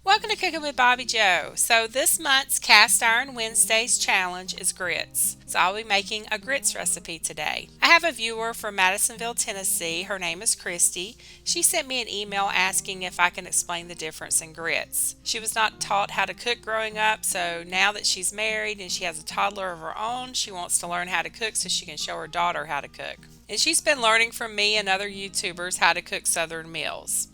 Welcome to Cooking with Bobbi Jo. So this month's Cast Iron Wednesdays challenge is grits. So I'll be making a grits recipe today. I have a viewer from Madisonville, Tennessee. Her name is Christy. She sent me an email asking if I can explain the difference in grits. She was not taught how to cook growing up, so now that she's married and she has a toddler of her own, she wants to learn how to cook so she can show her daughter how to cook. And she's been learning from me and other YouTubers how to cook Southern meals.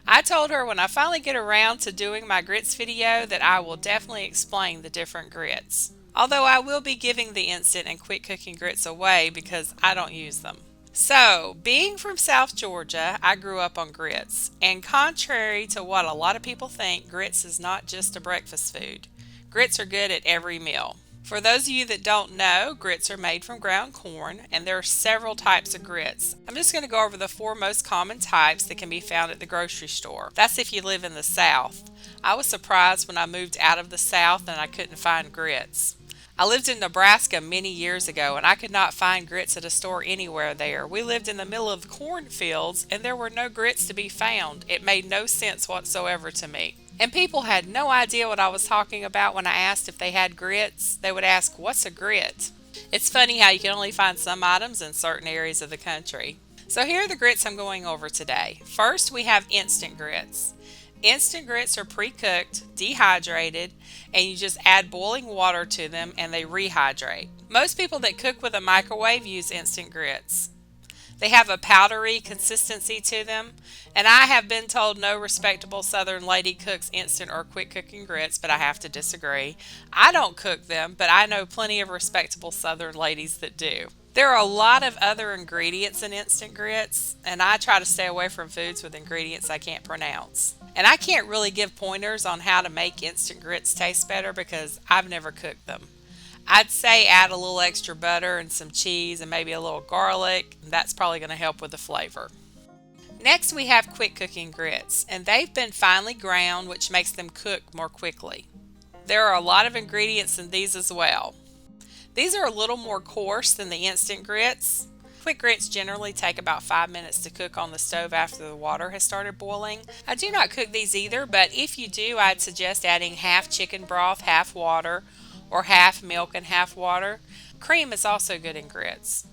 I told her when I finally get around to doing my grits video that I will definitely explain the different grits. Although I will be giving the instant and quick cooking grits away because I don't use them. So, being from South Georgia, I grew up on grits. And contrary to what a lot of people think, grits is not just a breakfast food. Grits are good at every meal. For those of you that don't know, grits are made from ground corn, and there are several types of grits. I'm just going to go over the four most common types that can be found at the grocery store. That's if you live in the South. I was surprised when I moved out of the South and I couldn't find grits. I lived in Nebraska many years ago and I could not find grits at a store anywhere there. We lived in the middle of cornfields and there were no grits to be found. It made no sense whatsoever to me. And people had no idea what I was talking about when I asked if they had grits. They would ask, "What's a grit?" It's funny how you can only find some items in certain areas of the country. So here are the grits I'm going over today. First, we have instant grits. Instant grits are pre-cooked, dehydrated, and you just add boiling water to them and they rehydrate. Most people that cook with a microwave use instant grits. They have a powdery consistency to them, and I have been told no respectable Southern lady cooks instant or quick cooking grits, but I have to disagree. I don't cook them, but I know plenty of respectable Southern ladies that do. There are a lot of other ingredients in instant grits, and I try to stay away from foods with ingredients I can't pronounce. And I can't really give pointers on how to make instant grits taste better because I've never cooked them. I'd say add a little extra butter and some cheese and maybe a little garlic. That's probably going to help with the flavor. Next we have quick cooking grits, and they've been finely ground, which makes them cook more quickly. There are a lot of ingredients in these as well. These are a little more coarse than the instant grits. Quick grits generally take about 5 minutes to cook on the stove after the water has started boiling. I do not cook these either, but if you do, I'd suggest adding half chicken broth, half water, or half milk and half water. Cream is also good in grits.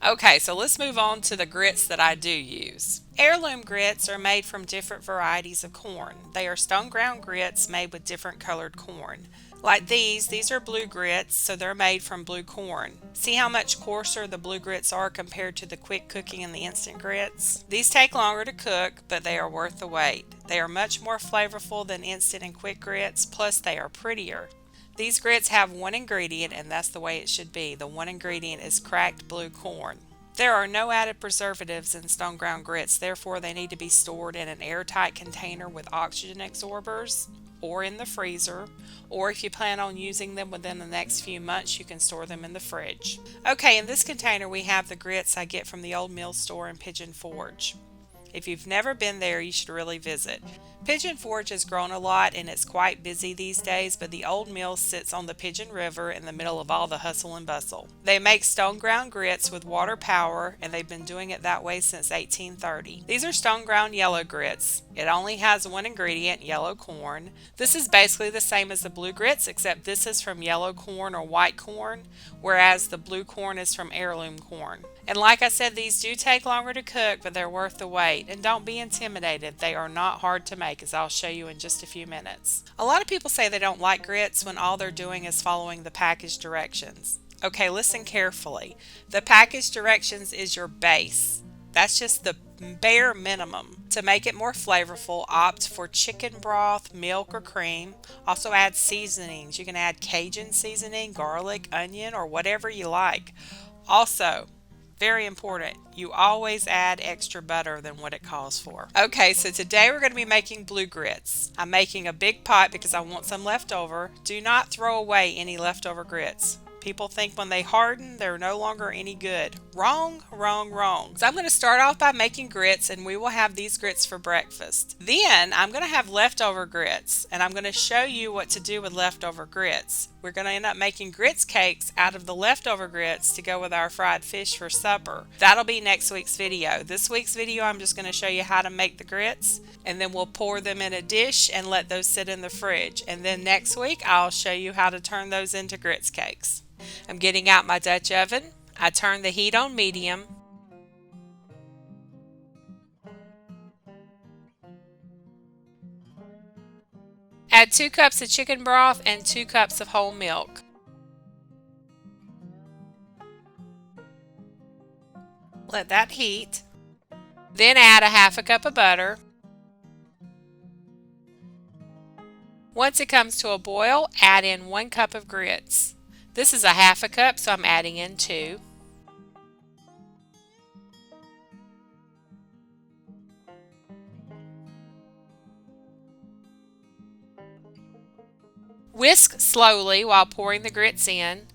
Okay, so let's move on to the grits that I do use. Heirloom grits are made from different varieties of corn. They are stone ground grits made with different colored corn. Like these are blue grits, so they're made from blue corn. See how much coarser the blue grits are compared to the quick cooking and the instant grits? These take longer to cook, but they are worth the wait. They are much more flavorful than instant and quick grits, plus they are prettier. These grits have one ingredient, and that's the way it should be. The one ingredient is cracked blue corn. There are no added preservatives in stone ground grits, therefore they need to be stored in an airtight container with oxygen absorbers or in the freezer, or if you plan on using them within the next few months, you can store them in the fridge. Okay, in this container we have the grits I get from the old mill store in Pigeon Forge. If you've never been there, you should really visit. Pigeon Forge has grown a lot and it's quite busy these days, but the old mill sits on the Pigeon River in the middle of all the hustle and bustle. They make stone ground grits with water power, and they've been doing it that way since 1830. These are stone ground yellow grits. It only has one ingredient, yellow corn. This is basically the same as the blue grits, except this is from yellow corn or white corn, whereas the blue corn is from heirloom corn. And like I said, these do take longer to cook, but they're worth the wait. And don't be intimidated. They are not hard to make, as I'll show you in just a few minutes. A lot of people say they don't like grits when all they're doing is following the package directions. Okay, listen carefully. The package directions is your base. That's just the bare minimum. To make it more flavorful, opt for chicken broth, milk, or cream. Also add seasonings. You can add Cajun seasoning, garlic, onion, or whatever you like. Also, very important, you always add extra butter than what it calls for. Okay, so today we're going to be making blue grits. I'm making a big pot because I want some left over. Do not throw away any leftover grits. People think when they harden, they're no longer any good. Wrong, wrong, wrong. So I'm going to start off by making grits, and we will have these grits for breakfast. Then I'm going to have leftover grits, and I'm going to show you what to do with leftover grits. We're going to end up making grits cakes out of the leftover grits to go with our fried fish for supper. That'll be next week's video. This week's video, I'm just going to show you how to make the grits, and then we'll pour them in a dish and let those sit in the fridge. And then next week, I'll show you how to turn those into grits cakes. I'm getting out my Dutch oven. I turn the heat on medium. Add 2 cups of chicken broth and 2 cups of whole milk. Let that heat. Then add a half a cup of butter. Once it comes to a boil, add in 1 cup of grits. This is a half a cup, so I'm adding in 2. Whisk slowly while pouring the grits in.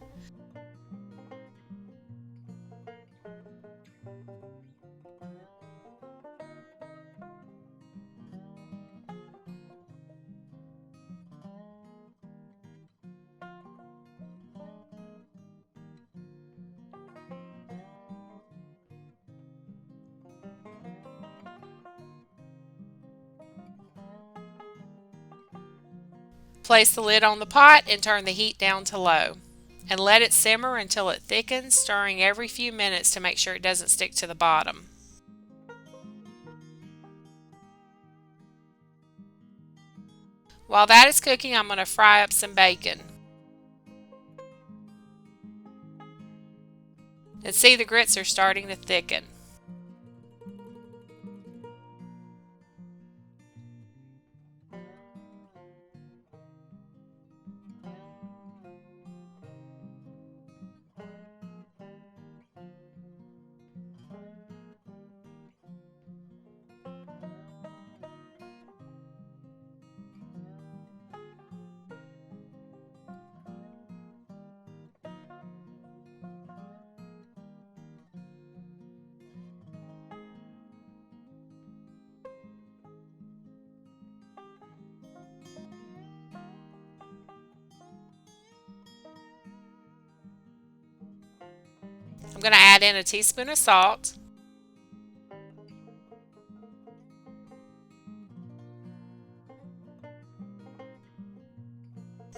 Place the lid on the pot and turn the heat down to low. And let it simmer until it thickens, stirring every few minutes to make sure it doesn't stick to the bottom. While that is cooking, I'm going to fry up some bacon. And see, the grits are starting to thicken. I'm going to add in a teaspoon of salt.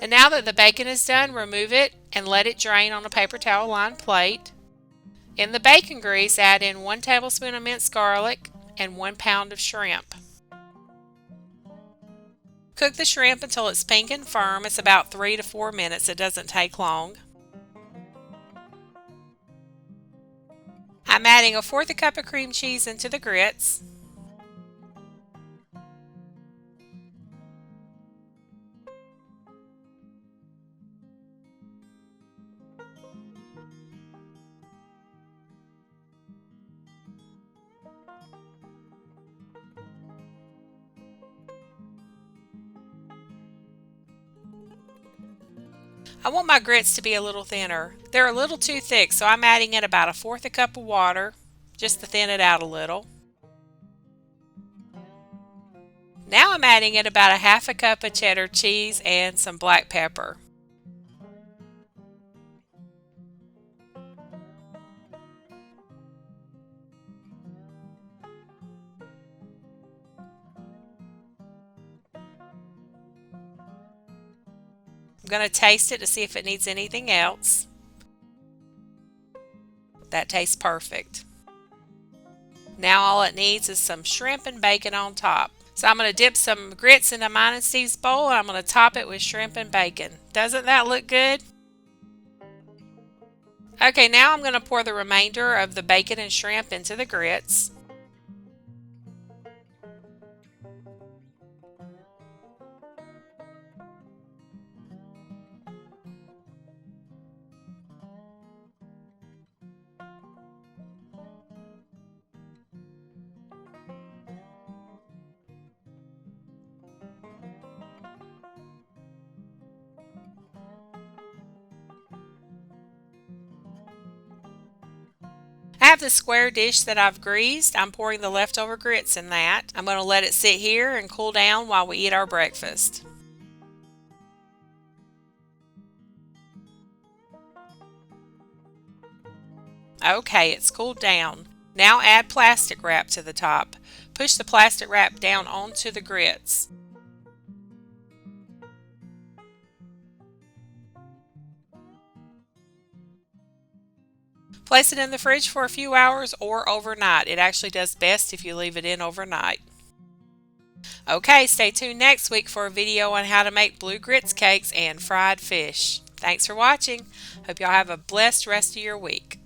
And now that the bacon is done, remove it and let it drain on a paper towel lined plate. In the bacon grease, add in 1 tablespoon of minced garlic and 1 pound of shrimp. Cook the shrimp until it's pink and firm. It's about 3 to 4 minutes. It doesn't take long. I'm adding 1/4 cup of cream cheese into the grits. I want my grits to be a little thinner. They're a little too thick, so I'm adding in about 1/4 cup of water just to thin it out a little. Now I'm adding in about 1/2 cup of cheddar cheese and some black pepper. I'm going to taste it to see if it needs anything else. That tastes perfect. Now all it needs is some shrimp and bacon on top. So I'm going to dip some grits into mine and Steve's bowl, and I'm going to top it with shrimp and bacon. Doesn't that look good? Okay, now I'm going to pour the remainder of the bacon and shrimp into the grits. have the square dish that I've greased. I'm pouring the leftover grits in that. I'm going to let it sit here and cool down while we eat our breakfast. Okay, it's cooled down. Now add plastic wrap to the top. Push the plastic wrap down onto the grits. Place it in the fridge for a few hours or overnight. It actually does best if you leave it in overnight. Okay, stay tuned next week for a video on how to make blue grits cakes and fried fish. Thanks for watching. Hope y'all have a blessed rest of your week.